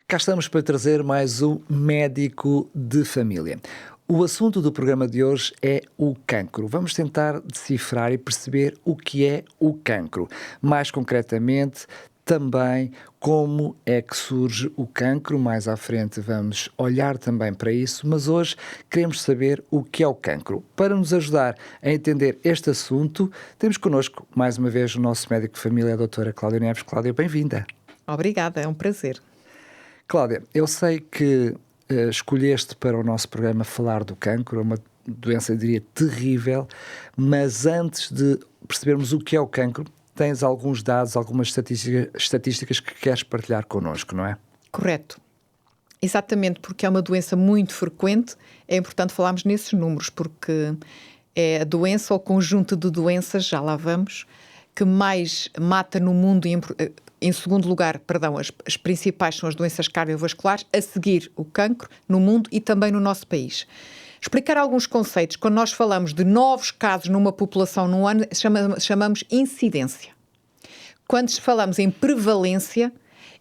Cá estamos para trazer mais um médico de família. O assunto do programa de hoje é o cancro. Vamos tentar decifrar e perceber o que é o cancro. Mais concretamente, também como é que surge o cancro. Mais à frente vamos olhar também para isso, mas hoje queremos saber o que é o cancro. Para nos ajudar a entender este assunto, temos connosco mais uma vez o nosso médico de família, a doutora Cláudia Neves. Cláudia, bem-vinda. Obrigada, é um prazer. Cláudia, eu sei que escolheste para o nosso programa falar do cancro, é uma doença, eu diria, terrível, mas antes de percebermos o que é o cancro, tens alguns dados, algumas estatísticas que queres partilhar connosco, não é? Correto. Exatamente, porque é uma doença muito frequente, é importante falarmos nesses números, porque é a doença ou conjunto de doenças, já lá vamos, que mais mata no mundo e em segundo lugar, as principais são as doenças cardiovasculares, a seguir o cancro no mundo e também no nosso país. Explicar alguns conceitos. Quando nós falamos de novos casos numa população num ano, chamamos incidência. Quando falamos em prevalência,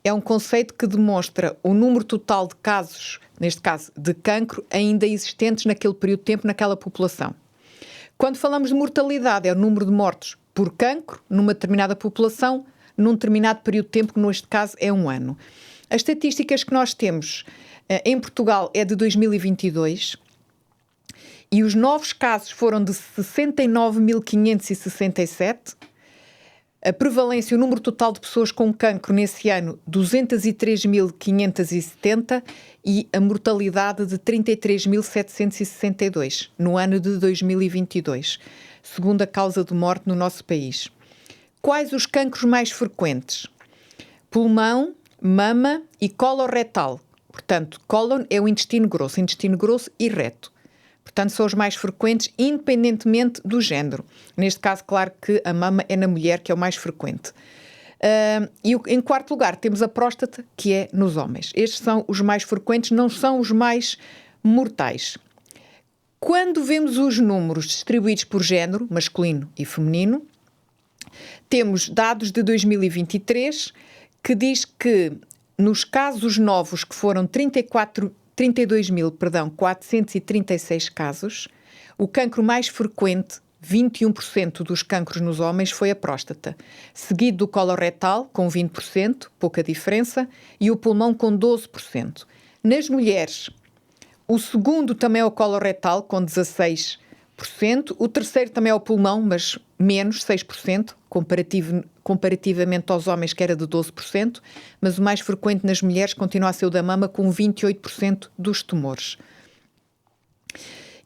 é um conceito que demonstra o número total de casos, neste caso de cancro, ainda existentes naquele período de tempo, naquela população. Quando falamos de mortalidade, é o número de mortos por cancro numa determinada população, num determinado período de tempo, que neste caso é um ano. As estatísticas que nós temos em Portugal é de 2022 e os novos casos foram de 69.567. A prevalência, o número total de pessoas com cancro nesse ano, 203.570 e a mortalidade de 33.762 no ano de 2022, segunda causa de morte no nosso país. Quais os cancros mais frequentes? Pulmão, mama e coloretal. Portanto, cólon é o intestino grosso e reto. Portanto, são os mais frequentes, independentemente do género. Neste caso, claro que a mama é na mulher, que é o mais frequente. E em quarto lugar, temos a próstata, que é nos homens. Estes são os mais frequentes, não são os mais mortais. Quando vemos os números distribuídos por género, masculino e feminino, temos dados de 2023 que diz que nos casos novos, que foram 32.436 casos, o cancro mais frequente, 21% dos cancros nos homens, foi a próstata, seguido do coloretal, com 20%, pouca diferença, e o pulmão com 12%. Nas mulheres, o segundo também é o coloretal, com 16%. O terceiro também é o pulmão, mas menos, 6%, comparativamente aos homens, que era de 12%, mas o mais frequente nas mulheres continua a ser o da mama, com 28% dos tumores.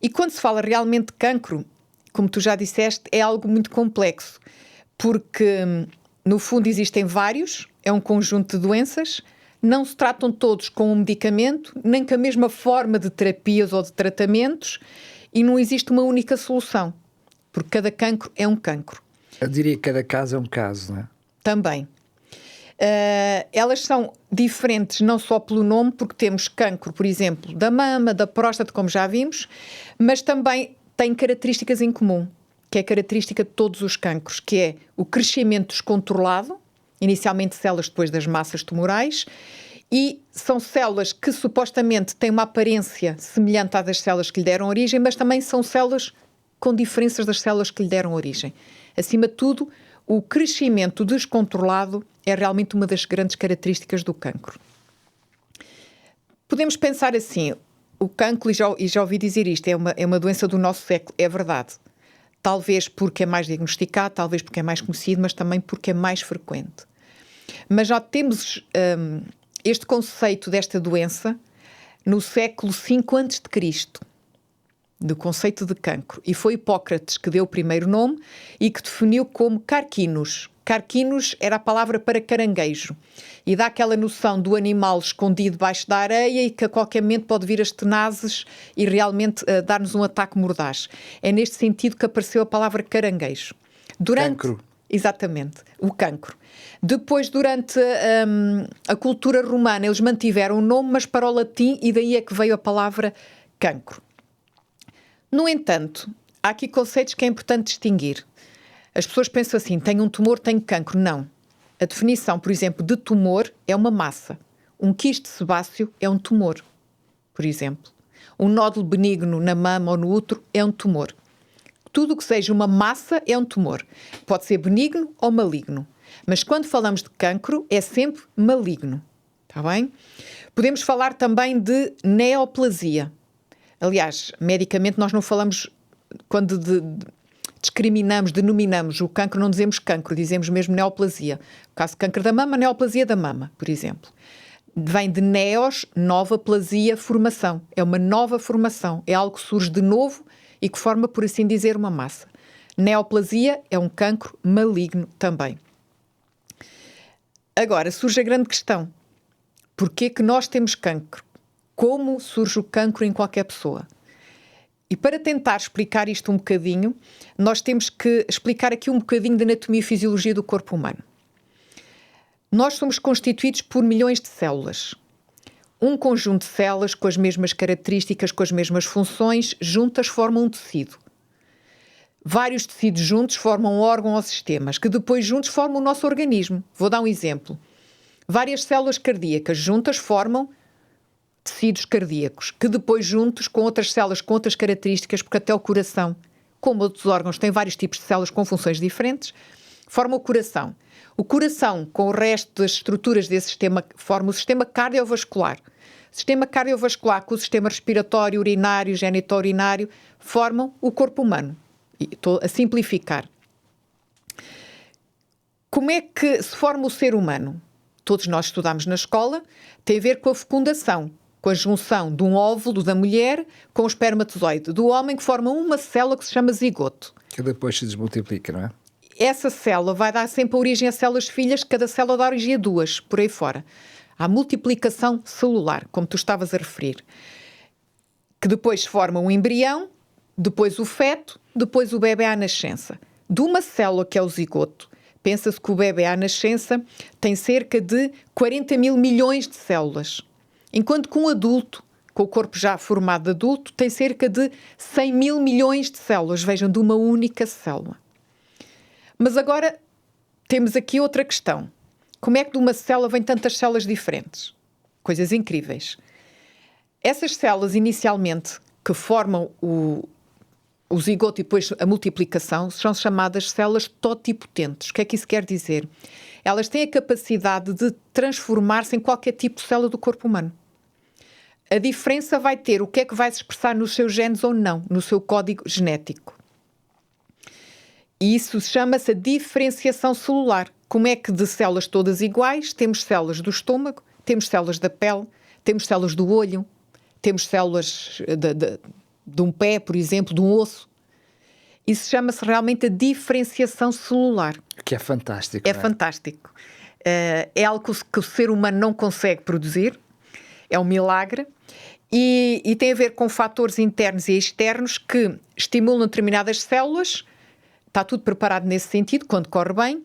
E quando se fala realmente de cancro, como tu já disseste, é algo muito complexo, porque no fundo existem vários, é um conjunto de doenças, não se tratam todos com um medicamento, nem com a mesma forma de terapias ou de tratamentos, e não existe uma única solução, porque cada cancro é um cancro. Eu diria que cada caso é um caso, não é? Também. Elas são diferentes não só pelo nome, porque temos cancro, por exemplo, da mama, da próstata, como já vimos, mas também têm características em comum, que é a característica de todos os cancros, que é o crescimento descontrolado, inicialmente células depois das massas tumorais, e são células que supostamente têm uma aparência semelhante à das células que lhe deram origem, mas também são células com diferenças das células que lhe deram origem. Acima de tudo, o crescimento descontrolado é realmente uma das grandes características do cancro. Podemos pensar assim, o cancro, e já ouvi dizer isto, é uma doença do nosso século, é verdade. Talvez porque é mais diagnosticado, talvez porque é mais conhecido, mas também porque é mais frequente. Mas já temos este conceito desta doença no século V a.C., do conceito de cancro. E foi Hipócrates que deu o primeiro nome e que definiu como carquinus. Carquinus era a palavra para caranguejo. E dá aquela noção do animal escondido debaixo da areia e que a qualquer momento pode vir as tenazes e realmente dar-nos um ataque mordaz. É neste sentido que apareceu a palavra caranguejo. Cancro. Exatamente, o cancro. Depois, durante a cultura romana, eles mantiveram o nome, mas para o latim, e daí é que veio a palavra cancro. No entanto, há aqui conceitos que é importante distinguir. As pessoas pensam assim, tenho um tumor, tenho cancro. Não. A definição, por exemplo, de tumor é uma massa. Um quisto sebáceo é um tumor, por exemplo. Um nódulo benigno na mama ou no útero é um tumor. Tudo o que seja uma massa é um tumor. Pode ser benigno ou maligno. Mas quando falamos de cancro, é sempre maligno. Está bem? Podemos falar também de neoplasia. Aliás, medicamente nós não falamos, quando discriminamos, denominamos o cancro, não dizemos cancro, dizemos mesmo neoplasia. No caso de câncer da mama, neoplasia da mama, por exemplo. Vem de neos, nova, plasia, formação. É uma nova formação. É algo que surge de novo e que forma, por assim dizer, uma massa. Neoplasia é um cancro maligno também. Agora, surge a grande questão. Porquê que nós temos cancro? Como surge o cancro em qualquer pessoa? E para tentar explicar isto um bocadinho, nós temos que explicar aqui um bocadinho da anatomia e fisiologia do corpo humano. Nós somos constituídos por milhões de células. Um conjunto de células com as mesmas características, com as mesmas funções, juntas formam um tecido. Vários tecidos juntos formam um órgão ou sistemas, que depois juntos formam o nosso organismo. Vou dar um exemplo. Várias células cardíacas juntas formam tecidos cardíacos, que depois juntos com outras células com outras características, porque até o coração, como outros órgãos, tem vários tipos de células com funções diferentes, forma o coração. O coração, com o resto das estruturas desse sistema, forma o sistema cardiovascular. O sistema cardiovascular com o sistema respiratório, urinário, genitourinário, formam o corpo humano. E estou a simplificar. Como é que se forma o ser humano? Todos nós estudamos na escola, tem a ver com a fecundação, com a junção de um óvulo da mulher com o espermatozoide do homem, que forma uma célula que se chama zigoto. Que depois se desmultiplica, não é? Essa célula vai dar sempre origem a células filhas, cada célula dá origem a duas, por aí fora. Há multiplicação celular, como tu estavas a referir, que depois forma um embrião, depois o feto, depois o bebê à nascença. De uma célula que é o zigoto, pensa-se que o bebê à nascença tem cerca de 40 mil milhões de células, enquanto que um adulto, com o corpo já formado de adulto, tem cerca de 100 mil milhões de células, vejam, de uma única célula. Mas agora temos aqui outra questão. Como é que de uma célula vêm tantas células diferentes? Coisas incríveis. Essas células, inicialmente, que formam o zigoto e depois a multiplicação, são chamadas células totipotentes. O que é que isso quer dizer? Elas têm a capacidade de transformar-se em qualquer tipo de célula do corpo humano. A diferença vai ter o que é que vai se expressar nos seus genes ou não, no seu código genético. E isso chama-se a diferenciação celular. Como é que de células todas iguais, temos células do estômago, temos células da pele, temos células do olho, temos células de um pé, por exemplo, de um osso. Isso chama-se realmente a diferenciação celular. Que é fantástico. É fantástico. É algo que o ser humano não consegue produzir, é um milagre, e tem a ver com fatores internos e externos que estimulam determinadas células. Está tudo preparado nesse sentido, quando corre bem.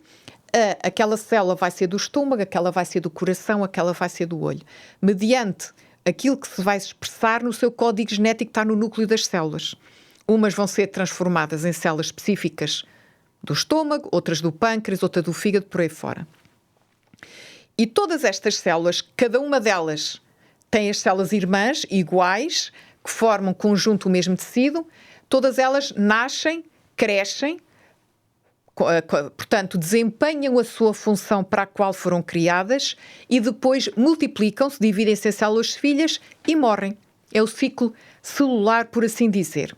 Aquela célula vai ser do estômago, aquela vai ser do coração, aquela vai ser do olho. Mediante aquilo que se vai expressar no seu código genético, está no núcleo das células. Umas vão ser transformadas em células específicas do estômago, outras do pâncreas, outra do fígado, por aí fora. E todas estas células, cada uma delas tem as células irmãs iguais, que formam conjunto o mesmo tecido, todas elas nascem, crescem, portanto, desempenham a sua função para a qual foram criadas e depois multiplicam-se, dividem-se em células filhas e morrem. É o ciclo celular, por assim dizer.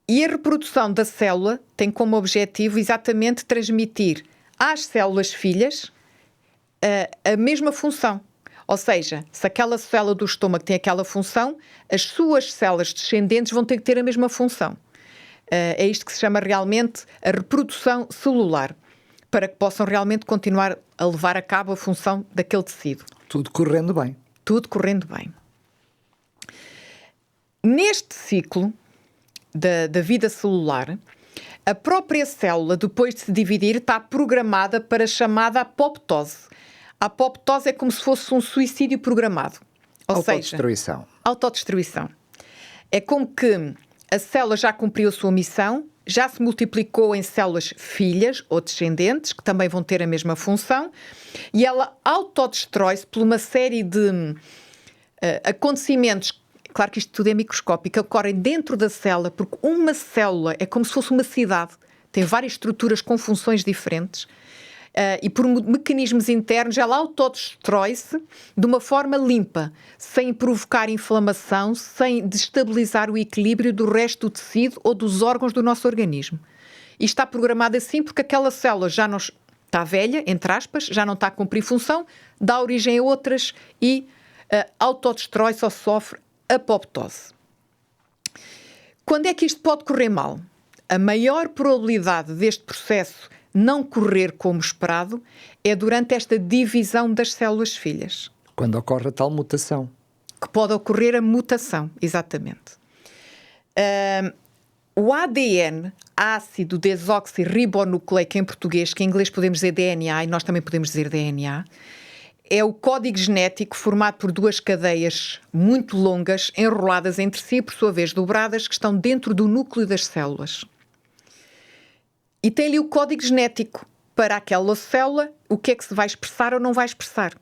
E a reprodução da célula tem como objetivo exatamente transmitir às células filhas a mesma função. Ou seja, se aquela célula do estômago tem aquela função, as suas células descendentes vão ter que ter a mesma função. É isto que se chama realmente a reprodução celular, para que possam realmente continuar a levar a cabo a função daquele tecido. Tudo correndo bem. Tudo correndo bem. Neste ciclo da vida celular, a própria célula, depois de se dividir, está programada para a chamada apoptose. A apoptose é como se fosse um suicídio programado. Ou autodestruição. Seja, autodestruição. É como que a célula já cumpriu a sua missão, já se multiplicou em células filhas ou descendentes, que também vão ter a mesma função, e ela autodestrói-se por uma série de acontecimentos. Claro que isto tudo é microscópico, que ocorrem dentro da célula, porque uma célula é como se fosse uma cidade, tem várias estruturas com funções diferentes, e por mecanismos internos ela autodestrói-se de uma forma limpa, sem provocar inflamação, sem destabilizar o equilíbrio do resto do tecido ou dos órgãos do nosso organismo. E está programado assim porque aquela célula já não está velha, entre aspas, já não está a cumprir função, dá origem a outras e autodestrói-se ou sofre apoptose. Quando é que isto pode correr mal? A maior probabilidade deste processo não correr como esperado é durante esta divisão das células filhas. Quando ocorre a tal mutação. Que pode ocorrer a mutação, exatamente. O ADN, ácido desoxirribonucleico em português, que em inglês podemos dizer DNA e nós também podemos dizer DNA, é o código genético formado por duas cadeias muito longas, enroladas entre si, por sua vez dobradas, que estão dentro do núcleo das células. E tem ali o código genético para aquela célula, o que é que se vai expressar ou não vai expressar.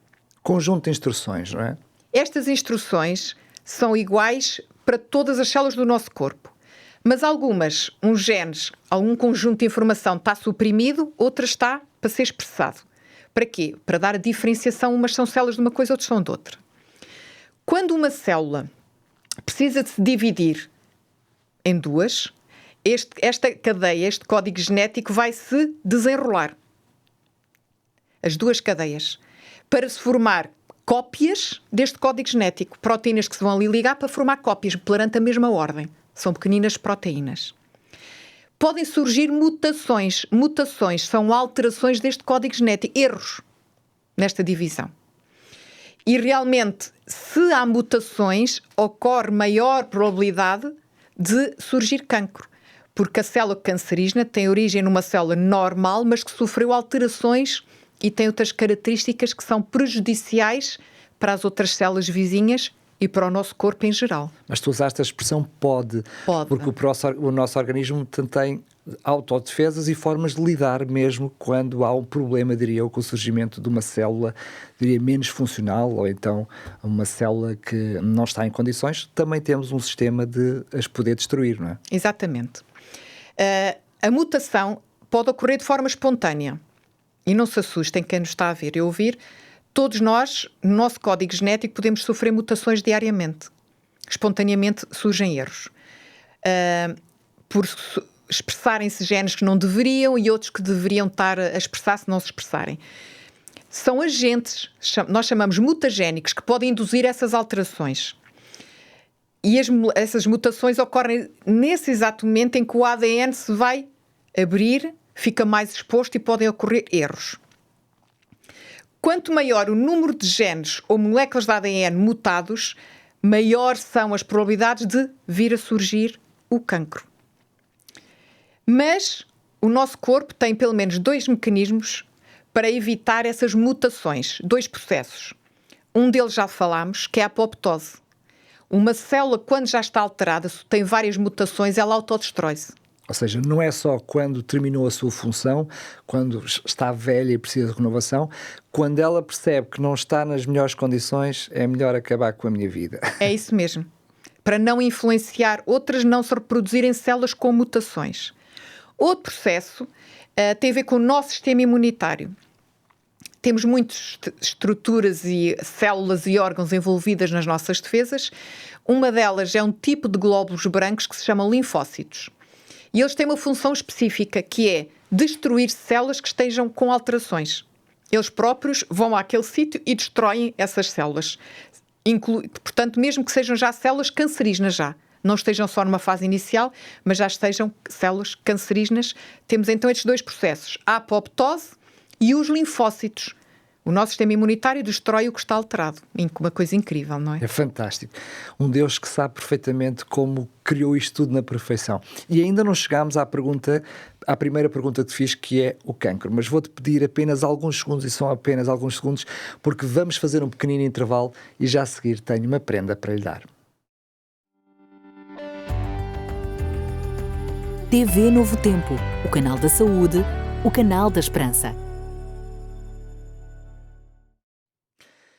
Conjunto de instruções, não é? Estas instruções são iguais para todas as células do nosso corpo. Mas alguns genes, algum conjunto de informação está suprimido, outras está para ser expressado. Para quê? Para dar a diferenciação, umas são células de uma coisa, outras são de outra. Quando uma célula precisa de se dividir em duas, esta cadeia, este código genético vai se desenrolar. As duas cadeias. Para se formar cópias deste código genético. Proteínas que se vão ali ligar para formar cópias, perante a mesma ordem. São pequeninas proteínas. Podem surgir mutações. Mutações são alterações deste código genético. Erros nesta divisão. E realmente, se há mutações, ocorre maior probabilidade de surgir cancro. Porque a célula cancerígena tem origem numa célula normal, mas que sofreu alterações e tem outras características que são prejudiciais para as outras células vizinhas e para o nosso corpo em geral. Mas tu usaste a expressão pode. Porque o nosso organismo tem autodefesas e formas de lidar mesmo quando há um problema, diria eu, com o surgimento de uma célula, diria, menos funcional, ou então uma célula que não está em condições, também temos um sistema de as poder destruir, não é? Exatamente. A mutação pode ocorrer de forma espontânea. E não se assustem quem nos está a ver e a ouvir. Todos nós, no nosso código genético, podemos sofrer mutações diariamente. Espontaneamente surgem erros. Por expressarem-se genes que não deveriam e outros que deveriam estar a expressar-se não se expressarem. São agentes, nós chamamos mutagénicos, que podem induzir essas alterações. E essas mutações ocorrem nesse exato momento em que o ADN se vai abrir, fica mais exposto e podem ocorrer erros. Quanto maior o número de genes ou moléculas de ADN mutados, maior são as probabilidades de vir a surgir o cancro. Mas o nosso corpo tem pelo menos 2 mecanismos para evitar essas mutações, 2 processos. Um deles já falámos, que é a apoptose. Uma célula, quando já está alterada, tem várias mutações, ela autodestrói-se. Ou seja, não é só quando terminou a sua função, quando está velha e precisa de renovação, quando ela percebe que não está nas melhores condições, é melhor acabar com a minha vida. É isso mesmo. Para não influenciar outras, não se reproduzirem células com mutações. Outro processo tem a ver com o nosso sistema imunitário. Temos muitas estruturas e células e órgãos envolvidas nas nossas defesas. Uma delas é um tipo de glóbulos brancos que se chamam linfócitos. E eles têm uma função específica, que é destruir células que estejam com alterações. Eles próprios vão àquele sítio e destroem essas células. Portanto, mesmo que sejam já células cancerígenas já. Não estejam só numa fase inicial, mas já estejam células cancerígenas. Temos então estes 2 processos, a apoptose e os linfócitos. O nosso sistema imunitário destrói o que está alterado. Uma coisa incrível, não é? É fantástico. Um Deus que sabe perfeitamente como criou isto tudo na perfeição. E ainda não chegámos à primeira pergunta que te fiz, que é o cancro. Mas vou-te pedir apenas alguns segundos, e são apenas alguns segundos, porque vamos fazer um pequenino intervalo e já a seguir tenho uma prenda para lhe dar. TV Novo Tempo, o canal da saúde, o canal da esperança.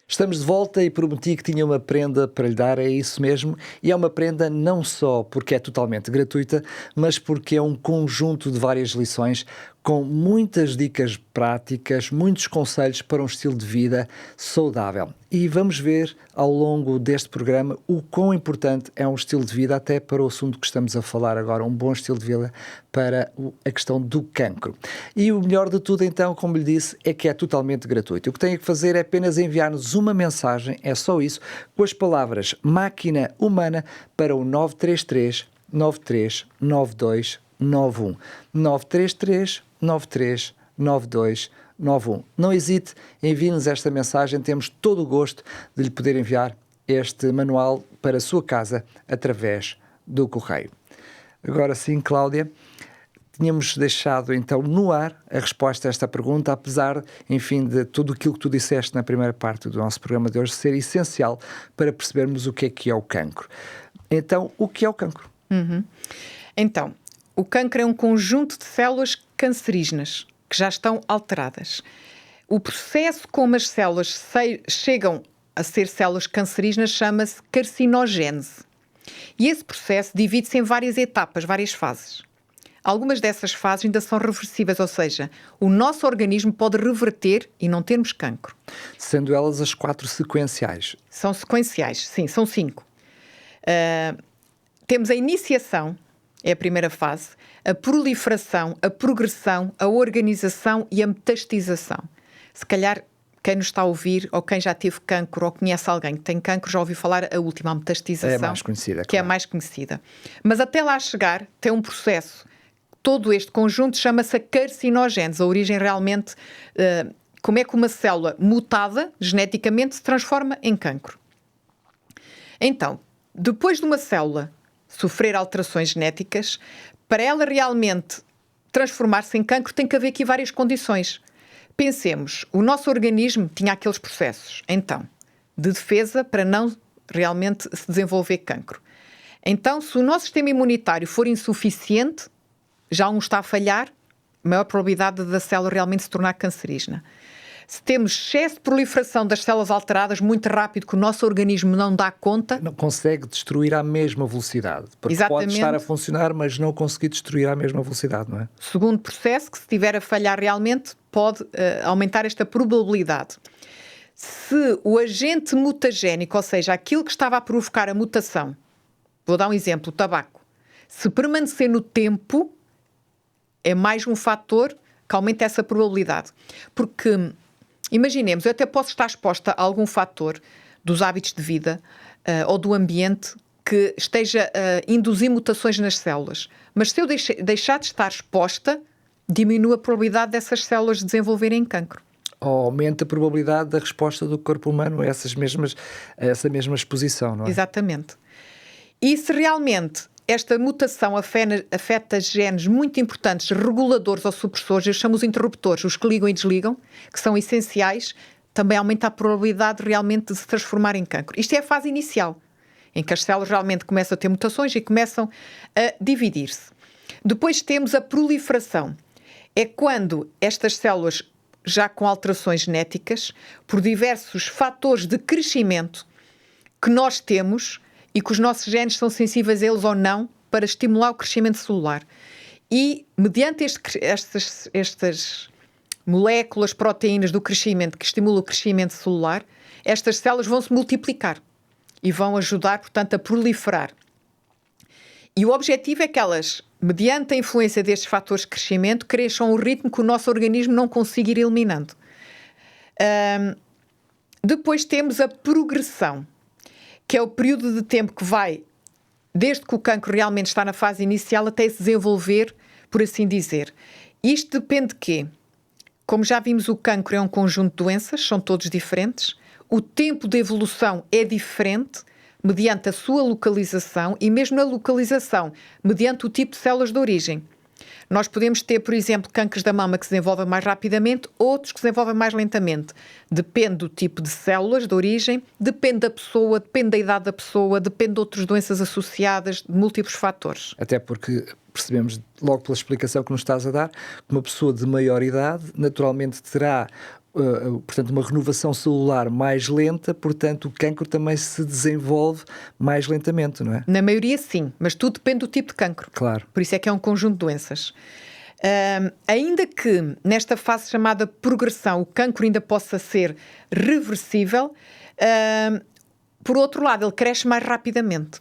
Estamos de volta e prometi que tinha uma prenda para lhe dar, é isso mesmo. E é uma prenda não só porque é totalmente gratuita, mas porque é um conjunto de várias lições com muitas dicas práticas, muitos conselhos para um estilo de vida saudável. E vamos ver ao longo deste programa o quão importante é um estilo de vida, até para o assunto que estamos a falar agora, um bom estilo de vida para a questão do cancro. E o melhor de tudo, então, como lhe disse, é que é totalmente gratuito. O que tem que fazer é apenas enviar-nos uma mensagem, é só isso, com as palavras máquina humana para o 933 93 92 91. 933 93 92 91. Não hesite, envie-nos esta mensagem, temos todo o gosto de lhe poder enviar este manual para a sua casa através do correio. Agora sim, Cláudia, tínhamos deixado então no ar a resposta a esta pergunta, apesar, enfim, de tudo aquilo que tu disseste na primeira parte do nosso programa de hoje ser essencial para percebermos o que é o cancro. Então, o que é o cancro? Então, o cancro é um conjunto de células cancerígenas que já estão alteradas. O processo como as células chegam a ser células cancerígenas chama-se carcinogênese. E esse processo divide-se em várias etapas, várias fases. Algumas dessas fases ainda são reversíveis, ou seja, o nosso organismo pode reverter e não termos cancro. Sendo elas as 4 sequenciais. São sequenciais, sim, são 5. Temos a iniciação, é a primeira fase, a proliferação, a progressão, a organização e a metastização. Se calhar quem nos está a ouvir, ou quem já teve cancro, ou conhece alguém que tem cancro, já ouviu falar a última, a metastização. É a mais conhecida, que é a mais conhecida. Mas até lá chegar, tem um processo. Todo este conjunto chama-se a carcinogênese. A origem realmente, como é que uma célula mutada geneticamente se transforma em cancro. Então, depois de uma célula sofrer alterações genéticas, para ela realmente transformar-se em cancro tem que haver aqui várias condições. Pensemos, o nosso organismo tinha aqueles processos, então, de defesa para não realmente se desenvolver cancro. Então, se o nosso sistema imunitário for insuficiente, já um está a falhar, maior probabilidade da célula realmente se tornar cancerígena. Se temos excesso de proliferação das células alteradas muito rápido, que o nosso organismo não dá conta... Não consegue destruir à mesma velocidade. Porque Exatamente. Pode estar a funcionar, mas não conseguir destruir à mesma velocidade, não é? Segundo processo, que se estiver a falhar realmente, pode aumentar esta probabilidade. Se o agente mutagénico, ou seja, aquilo que estava a provocar a mutação, vou dar um exemplo, o tabaco, se permanecer no tempo, é mais um fator que aumenta essa probabilidade. Porque, imaginemos, eu até posso estar exposta a algum fator dos hábitos de vida ou do ambiente que esteja a induzir mutações nas células. Mas se eu deixar de estar exposta, diminui a probabilidade dessas células desenvolverem cancro. Ou aumenta a probabilidade da resposta do corpo humano a essa mesma exposição, não é? Exatamente. E se realmente esta mutação afeta genes muito importantes, reguladores ou supressores, eu chamo os interruptores, os que ligam e desligam, que são essenciais, também aumenta a probabilidade realmente de se transformar em cancro. Isto é a fase inicial, em que as células realmente começam a ter mutações e começam a dividir-se. Depois temos a proliferação. É quando estas células, já com alterações genéticas, por diversos fatores de crescimento que nós temos e que os nossos genes são sensíveis a eles ou não, para estimular o crescimento celular. E, mediante estas moléculas, proteínas do crescimento, que estimulam o crescimento celular, estas células vão se multiplicar e vão ajudar, portanto, a proliferar. E o objetivo é que elas, mediante a influência destes fatores de crescimento, cresçam ao ritmo que o nosso organismo não consiga ir eliminando. Depois temos a progressão, que é o período de tempo que vai, desde que o cancro realmente está na fase inicial até se desenvolver, por assim dizer. Isto depende de quê? Como já vimos, o cancro é um conjunto de doenças, são todos diferentes. O tempo de evolução é diferente, mediante a sua localização e mesmo na localização, mediante o tipo de células de origem. Nós podemos ter, por exemplo, cânceres da mama que se desenvolvem mais rapidamente, outros que se desenvolvem mais lentamente. Depende do tipo de células, da origem, depende da pessoa, depende da idade da pessoa, depende de outras doenças associadas, de múltiplos fatores. Até porque percebemos logo pela explicação que nos estás a dar que uma pessoa de maior idade naturalmente terá portanto, uma renovação celular mais lenta, portanto, o cancro também se desenvolve mais lentamente, não é? Na maioria, sim, mas tudo depende do tipo de cancro. Claro. Por isso é que é um conjunto de doenças. Ainda que nesta fase chamada progressão o cancro ainda possa ser reversível, por outro lado, ele cresce mais rapidamente.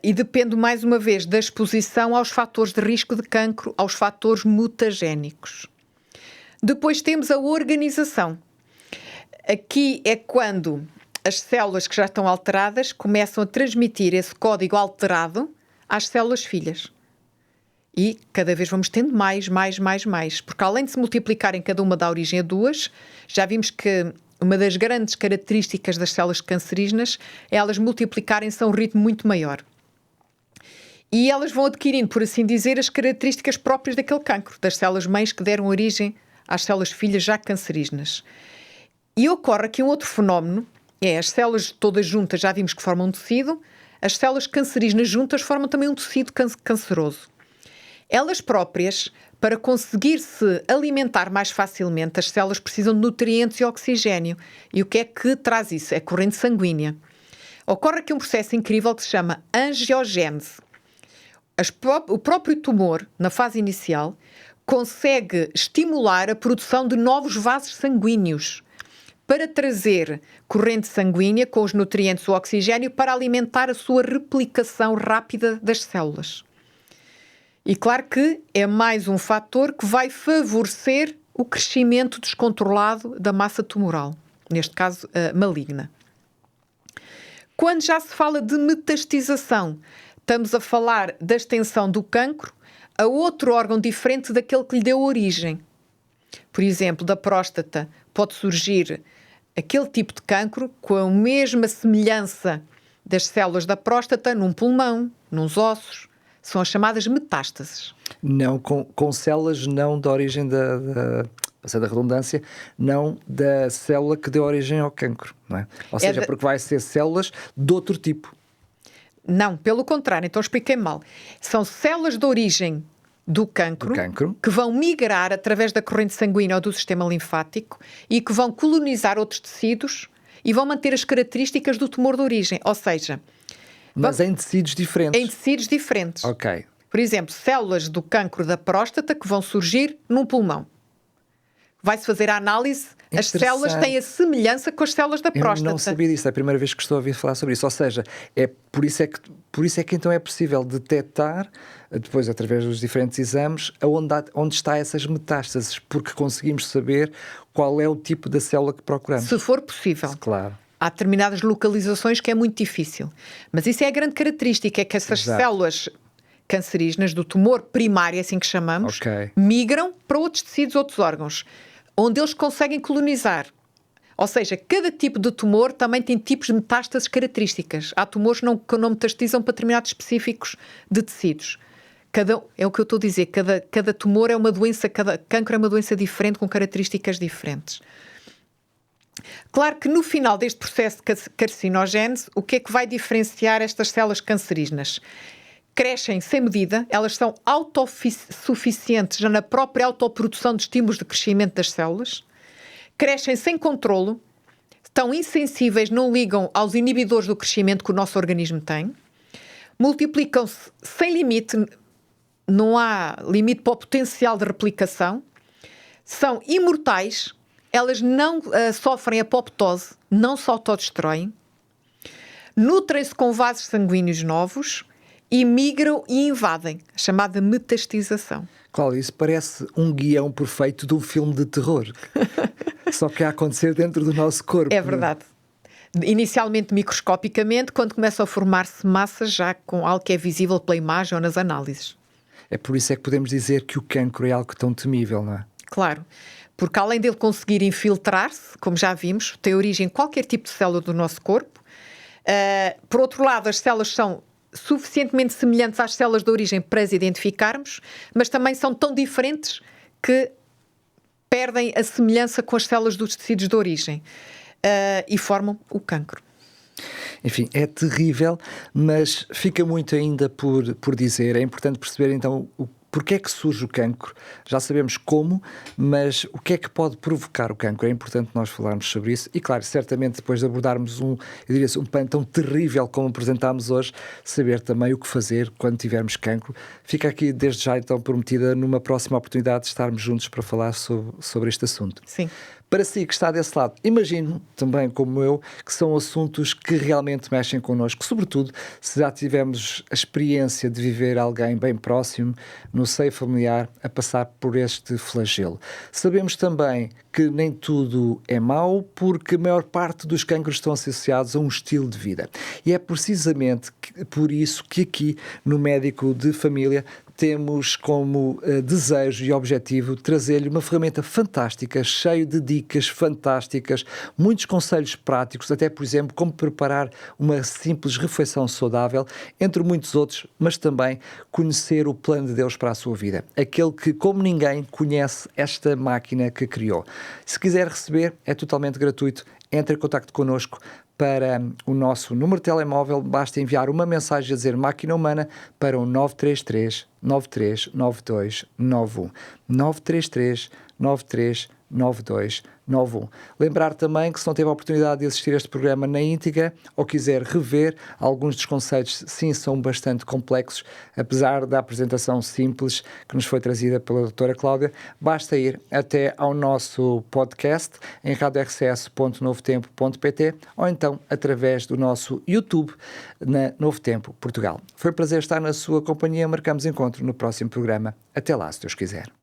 E depende, mais uma vez, da exposição aos fatores de risco de cancro, aos fatores mutagénicos. Depois temos a organização. Aqui é quando as células que já estão alteradas começam a transmitir esse código alterado às células filhas. E cada vez vamos tendo mais, porque além de se multiplicarem, cada uma dá origem a duas, já vimos que uma das grandes características das células cancerígenas é elas multiplicarem-se a um ritmo muito maior. E elas vão adquirindo, por assim dizer, as características próprias daquele cancro, das células-mães que deram origem às células filhas já cancerígenas. E ocorre aqui um outro fenómeno, as células todas juntas já vimos que formam um tecido, as células cancerígenas juntas formam também um tecido canceroso. Elas próprias, para conseguir se alimentar mais facilmente, as células precisam de nutrientes e oxigênio. E o que é que traz isso? É corrente sanguínea. Ocorre aqui um processo incrível que se chama angiogênese. O próprio tumor, na fase inicial, consegue estimular a produção de novos vasos sanguíneos para trazer corrente sanguínea com os nutrientes e o oxigênio para alimentar a sua replicação rápida das células. E claro que é mais um fator que vai favorecer o crescimento descontrolado da massa tumoral, neste caso maligna. Quando já se fala de metastização, estamos a falar da extensão do cancro a outro órgão diferente daquele que lhe deu origem. Por exemplo, da próstata pode surgir aquele tipo de cancro com a mesma semelhança das células da próstata num pulmão, nos ossos. São as chamadas metástases. Não, com células não da origem da redundância, não da célula que deu origem ao cancro, não é? Ou seja, porque vai ser células de outro tipo. Não, pelo contrário, então expliquei mal. São células de origem do cancro que vão migrar através da corrente sanguínea ou do sistema linfático e que vão colonizar outros tecidos e vão manter as características do tumor de origem. Ou seja... Mas em tecidos diferentes. Em tecidos diferentes. Ok. Por exemplo, células do cancro da próstata que vão surgir num pulmão. Vai-se fazer a análise, as células têm a semelhança com as células da próstata. Eu não sabia disso, é a primeira vez que estou a ouvir falar sobre isso. Ou seja, por isso é que então é possível detectar, depois através dos diferentes exames, onde está essas metástases, porque conseguimos saber qual é o tipo da célula que procuramos. Se for possível. Claro. Há determinadas localizações que é muito difícil. Mas isso é a grande característica, é que essas células cancerígenas do tumor primário, assim que chamamos, migram para outros tecidos, outros órgãos, onde eles conseguem colonizar. Ou seja, cada tipo de tumor também tem tipos de metástases características. Há tumores que não metastizam para determinados específicos de tecidos. É o que eu estou a dizer, cada tumor é uma doença, cada cancro é uma doença diferente, com características diferentes. Claro que no final deste processo de carcinogénese, o que é que vai diferenciar estas células cancerígenas? Crescem sem medida, elas são autossuficientes já na própria autoprodução de estímulos de crescimento das células, crescem sem controlo, estão insensíveis, não ligam aos inibidores do crescimento que o nosso organismo tem, multiplicam-se sem limite, não há limite para o potencial de replicação, são imortais. Elas não sofrem apoptose, não se autodestroem, nutrem-se com vasos sanguíneos novos e migram e invadem, a chamada metastização. Cláudia, isso parece um guião perfeito de um filme de terror, só que a acontecer dentro do nosso corpo. É verdade. Inicialmente microscopicamente, quando começam a formar-se massas já com algo que é visível pela imagem ou nas análises. É por isso é que podemos dizer que o cancro é algo tão temível, não é? Claro. Porque além dele conseguir infiltrar-se, como já vimos, tem origem em qualquer tipo de célula do nosso corpo. Por outro lado, as células são suficientemente semelhantes às células de origem para as identificarmos, mas também são tão diferentes que perdem a semelhança com as células dos tecidos de origem e formam o cancro. Enfim, é terrível, mas fica muito ainda por dizer. É importante perceber então porque é que surge o cancro. Já sabemos como, mas o que é que pode provocar o cancro? É importante nós falarmos sobre isso e, claro, certamente depois de abordarmos um plano tão terrível como apresentámos hoje, saber também o que fazer quando tivermos cancro. Fica aqui desde já então prometida numa próxima oportunidade de estarmos juntos para falar sobre este assunto. Sim. Para si que está desse lado, imagino também como eu que são assuntos que realmente mexem connosco, sobretudo se já tivemos a experiência de viver alguém bem próximo no seio familiar a passar por este flagelo. Sabemos também que nem tudo é mau, porque a maior parte dos cancros estão associados a um estilo de vida. E é precisamente por isso que aqui no Médico de Família temos como desejo e objetivo trazer-lhe uma ferramenta fantástica, cheio de dicas fantásticas, muitos conselhos práticos, até, por exemplo, como preparar uma simples refeição saudável, entre muitos outros, mas também conhecer o plano de Deus para a sua vida. Aquele que, como ninguém, conhece esta máquina que criou. Se quiser receber, é totalmente gratuito. Entre em contacto connosco para o nosso número de telemóvel, basta enviar uma mensagem a dizer Máquina Humana para o 933 9392 91. 933 9392 91. Lembrar também que se não teve a oportunidade de assistir a este programa na íntegra ou quiser rever, alguns dos conceitos sim são bastante complexos, apesar da apresentação simples que nos foi trazida pela doutora Cláudia, basta ir até ao nosso podcast em radiorcs.novotempo.pt ou então através do nosso YouTube na Novo Tempo Portugal. Foi um prazer estar na sua companhia, marcamos encontro no próximo programa. Até lá, se Deus quiser.